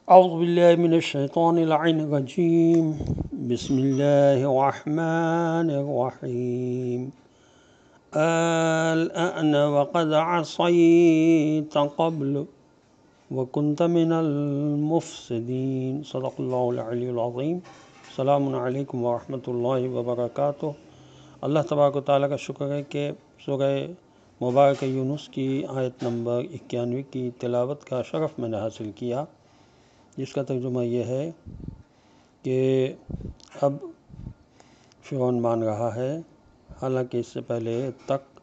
اعوذ باللہ من الشیطان اللعین الرجیم بسم اللہ الرحمن الرحیم الآن وقد عصیت قبل وکنت من المفسدین صدق اللہ العلی العظیم۔ السلام علیکم ورحمۃ اللہ وبرکاتہ۔ اللہ تبارک و تعالیٰ کا شکر ہے کہ سورہ مبارک یونس کی آیت نمبر 91 کی تلاوت کا شرف میں نے حاصل کیا، جس کا ترجمہ یہ ہے کہ اب فرعون مان رہا ہے، حالانکہ اس سے پہلے تک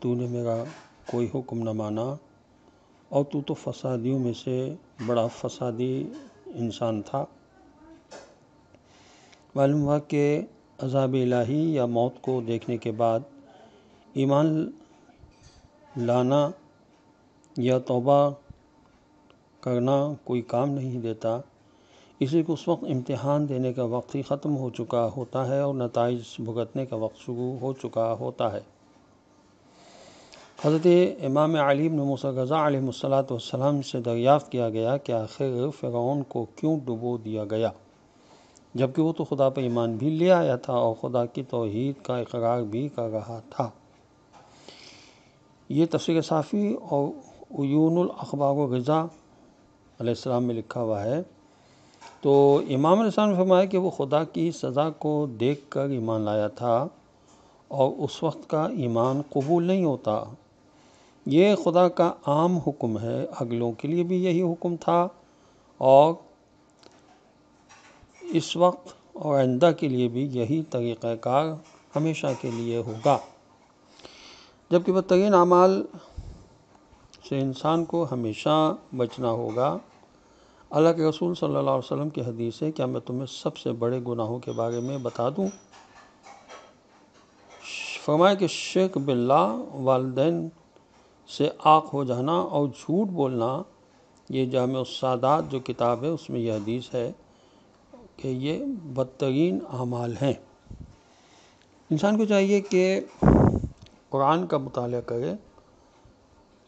تو نے میرا کوئی حکم نہ مانا اور تو فسادیوں میں سے بڑا فسادی انسان تھا۔ معلوم ہوا کہ عذاب الہی یا موت کو دیکھنے کے بعد ایمان لانا یا توبہ کرنا کوئی کام نہیں دیتا، اسی کو اس وقت امتحان دینے کا وقت ہی ختم ہو چکا ہوتا ہے اور نتائج بھگتنے کا وقت شروع ہو چکا ہوتا ہے۔ حضرت امام علی بن موسیٰ رضا علیہ السلام سے دریافت کیا گیا کہ آخر فرعون کو کیوں ڈبو دیا گیا، جبکہ وہ تو خدا پر ایمان بھی لے آیا تھا اور خدا کی توحید کا اقرار بھی کر رہا تھا۔ یہ تفسیر صافی اور عیون الاخبار و رضا علیہ السلام میں لکھا ہوا ہے۔ تو امام علیہ السلام نے فرمایا کہ وہ خدا کی سزا کو دیکھ کر ایمان لایا تھا اور اس وقت کا ایمان قبول نہیں ہوتا۔ یہ خدا کا عام حکم ہے، اگلوں کے لیے بھی یہی حکم تھا اور اس وقت اور آئندہ کے لیے بھی یہی طریقہ کار ہمیشہ کے لیے ہوگا، جبکہ بدترین اعمال سے انسان کو ہمیشہ بچنا ہوگا۔ اللہ کے رسول صلی اللہ علیہ وسلم کی حدیث ہے، کیا میں تمہیں سب سے بڑے گناہوں کے بارے میں بتا دوں؟ فرمایا کہ شرک باللہ، والدین سے عاق ہو جانا اور جھوٹ بولنا۔ یہ جامع السعادات جو کتاب ہے اس میں یہ حدیث ہے کہ یہ بدترین اعمال ہیں۔ انسان کو چاہیے کہ قرآن کا مطالعہ کرے۔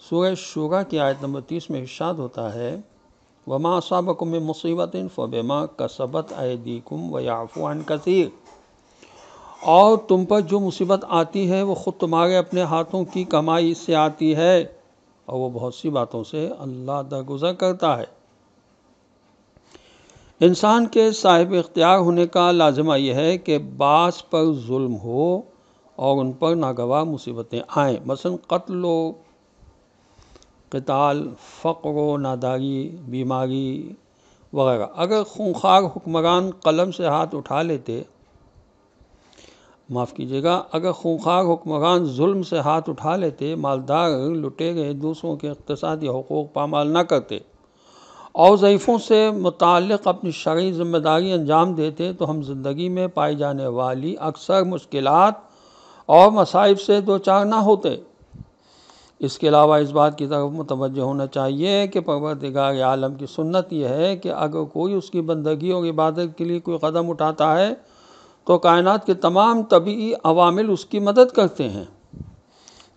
سورہ شورى کی آیت نمبر 30 میں ارشاد ہوتا ہے، وَمَا أَصَابَكُم مِّن مُّصِيبَةٍ فَبِمَا كَسَبَتْ أَيْدِيكُمْ وَيَعْفُو عَن كَثِيرٍ۔ اور تم پر جو مصیبت آتی ہے وہ خود تمہارے اپنے ہاتھوں کی کمائی سے آتی ہے، اور وہ بہت سی باتوں سے اللہ درگزر کرتا ہے۔ انسان کے صاحب اختیار ہونے کا لازمہ یہ ہے کہ بعض پر ظلم ہو اور ان پر ناگوار مصیبتیں آئیں، مثلا قتل و قتال، فقر و ناداری، بیماری وغیرہ۔ اگر خونخوار حکمران قلم سے ہاتھ اٹھا لیتے، اگر خونخوار حکمران ظلم سے ہاتھ اٹھا لیتے، مالدار لٹیرے دوسروں کے اقتصادی حقوق پامال نہ کرتے اور ضعیفوں سے متعلق اپنی شرعی ذمہ داری انجام دیتے، تو ہم زندگی میں پائی جانے والی اکثر مشکلات اور مصائب سے دوچار نہ ہوتے۔ اس کے علاوہ اس بات کی طرف متوجہ ہونا چاہیے کہ پروردگار عالم کی سنت یہ ہے کہ اگر کوئی اس کی بندگی اور عبادت کے لیے کوئی قدم اٹھاتا ہے تو کائنات کے تمام طبعی عوامل اس کی مدد کرتے ہیں،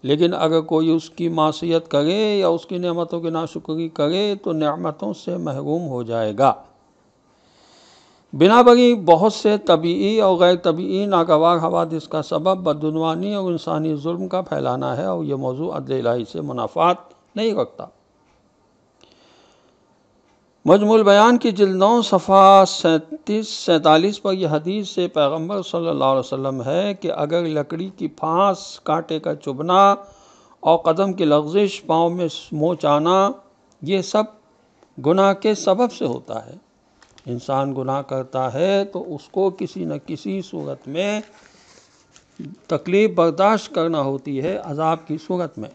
لیکن اگر کوئی اس کی معصیت کرے یا اس کی نعمتوں کی ناشکری کرے تو نعمتوں سے محروم ہو جائے گا۔ بنابراین بہت سے طبعی اور غیر طبعی ناگوار حوادث کا سبب بدعنوانی اور انسانی ظلم کا پھیلانا ہے، اور یہ موضوع عدل الہی سے منافات نہیں رکھتا۔ مجموع البیان کی جلد 9 صفحہ 37-47 پر یہ حدیث سے پیغمبر صلی اللہ علیہ وسلم ہے کہ اگر لکڑی کی پھانس، کانٹے کا چبھنا اور قدم کی لغزش، پاؤں میں موچ آنا، یہ سب گناہ کے سبب سے ہوتا ہے۔ انسان گناہ کرتا ہے تو اس کو کسی نہ کسی صورت میں تکلیف برداشت کرنا ہوتی ہے، عذاب کی صورت میں۔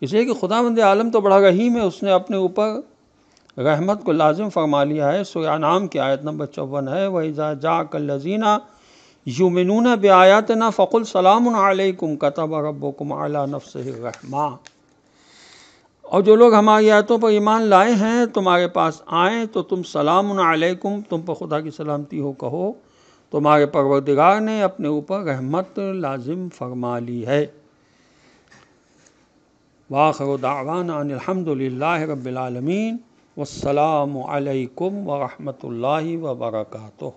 اس لیے کہ خداوند عالم تو بڑا رحیم ہے، اس نے اپنے اوپر رحمت کو لازم فرما لیا ہے۔ سورہ انعام کی آیت نمبر 54 ہے، وَإِذَا جَاءَكَ الَّذِينَ يُؤْمِنُونَ بِآيَاتِنَا فَقُلْ سَلَامٌ عَلَيْكُمْ كَتَبَ رَبُّكُمْ عَلَى نَفْسِهِ الرَّحْمَةَ۔ اور جو لوگ ہماری آیتوں پر ایمان لائے ہیں تمہارے پاس آئیں تو تم سلام علیکم، تم پر خدا کی سلامتی ہو کہو، تمہارے پروردگار نے اپنے اوپر رحمت لازم فرما لی ہے۔ وآخر دعوانا ان الحمد للہ رب العالمین۔ والسلام علیکم ورحمۃ اللہ وبرکاتہ۔